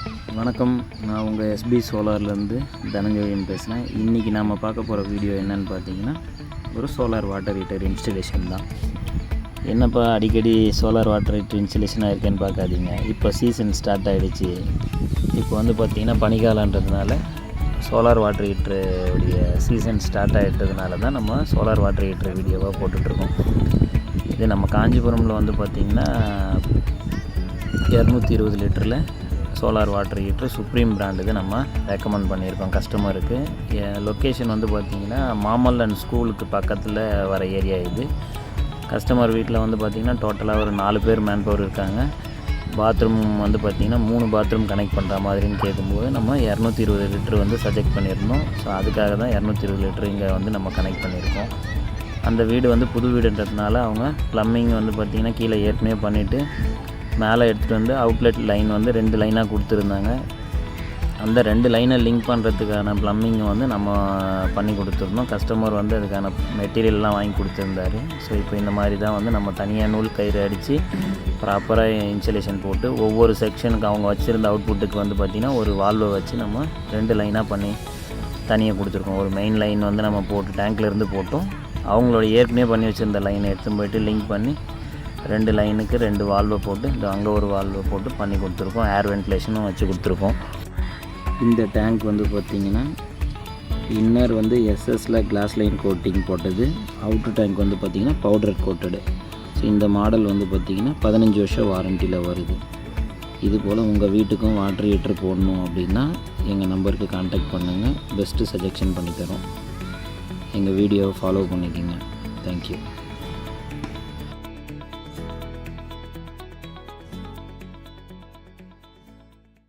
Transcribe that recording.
வணக்கம், நான் உங்கள் எஸ்பி சோலார்லேருந்து தனஞ்சயன் பேசுகிறேன். இன்றைக்கி நாம் பார்க்க போகிற வீடியோ என்னென்னு பார்த்தீங்கன்னா, ஒரு சோலார் வாட்டர் ஹீட்டர் இன்ஸ்டலேஷன் தான். என்னப்பா அடிக்கடி சோலார் வாட்டர் ஹீட்டர் இன்ஸ்டலேஷனாக இருக்கேன்னு பார்க்காதீங்க. இப்போ சீசன் ஸ்டார்ட் ஆகிடுச்சு. இப்போ வந்து பார்த்திங்கன்னா பனிக்காலன்றதுனால சோலார் வாட்டர் ஹீட்ரு உடைய சீசன் ஸ்டார்ட் ஆகிட்டதுனால தான் நம்ம சோலார் வாட்டர் ஹீட்டர் வீடியோவாக போட்டுட்ருக்கோம். இது நம்ம காஞ்சிபுரமில் வந்து பார்த்திங்கன்னா 220 லிட்டரில் சோலார் வாட்டர் ஹீட்ரு சுப்ரீம் பிராண்டுக்கு நம்ம ரெக்கமெண்ட் பண்ணியிருக்கோம் கஸ்டமருக்கு. லொக்கேஷன் வந்து பார்த்திங்கன்னா மாமல்லன் ஸ்கூலுக்கு பக்கத்தில் வர ஏரியா இது. கஸ்டமர் வீட்டில் வந்து பார்த்திங்கன்னா டோட்டலாக ஒரு 4 பேர் மேன் பவர் இருக்காங்க. பாத்ரூம் வந்து பார்த்திங்கன்னா 3 பாத்ரூம் கனெக்ட் பண்ணுற மாதிரின்னு கேட்கும்போது நம்ம 220 லிட்டர் வந்து சஜெக்ட் பண்ணியிருந்தோம். ஸோ அதுக்காக தான் 220 லிட்டர் இங்கே வந்து நம்ம கனெக்ட் பண்ணியிருக்கோம். அந்த வீடு வந்து புது வீடுன்றதுனால அவங்க ப்ளம்பிங் வந்து பார்த்திங்கன்னா கீழே ஏற்கனவே பண்ணிவிட்டு மேலே எடுத்துகிட்டு வந்து அவுட்லெட் லைன் வந்து 2 லைனாக கொடுத்துருந்தாங்க. அந்த 2 லைனை லிங்க் பண்ணுறதுக்கான ப்ளம்பிங் வந்து நம்ம பண்ணி கொடுத்துருந்தோம். கஸ்டமர் வந்து அதுக்கான மெட்டீரியல்லாம் வாங்கி கொடுத்துருந்தாரு. ஸோ இப்போ இந்த மாதிரி தான் வந்து நம்ம தனியாக நூல் கயிறு அடித்து ப்ராப்பராக இன்சுலேஷன் போட்டு ஒவ்வொரு செக்ஷனுக்கு அவங்க வச்சுருந்த அவுட்புட்டுக்கு வந்து பார்த்திங்கன்னா ஒரு வால்வை வச்சு நம்ம 2 லைனாக பண்ணி தனியாக கொடுத்துருக்கோம். ஒரு மெயின் லைன் வந்து நம்ம போட்டு டேங்க்லேருந்து போட்டோம். அவங்களோட ஏற்கனவே பண்ணி வச்சுருந்த லைனை எடுத்துன்னு போய்ட்டு லிங்க் பண்ணி 2 லைனுக்கு 2 வால்வை போட்டு அங்கே ஒரு வால்வை போட்டு பண்ணி கொடுத்துருக்கோம். ஏர் வென்டிலேஷனும் வச்சு கொடுத்துருக்கோம். இந்த டேங்க் வந்து பார்த்திங்கன்னா இன்னர் வந்து எஸ்எஸில் கிளாஸ் லைன் கோட்டிங் போட்டது. அவுட்ரு டேங்க் வந்து பார்த்திங்கன்னா பவுடர் கோட்டடு. ஸோ இந்த மாடல் வந்து பார்த்திங்கன்னா 15 வருஷம் வாரண்டியில் வருது. இது போல் உங்கள் வீட்டுக்கும் வாட்டர் ஹீட்டர் போடணும் அப்படின்னா எங்கள் நம்பருக்கு கான்டாக்ட் பண்ணுங்கள். பெஸ்ட்டு சஜெக்ஷன் பண்ணித்தரோம். எங்கள் வீடியோவை ஃபாலோ பண்ணிக்கோங்க. தேங்க்யூ.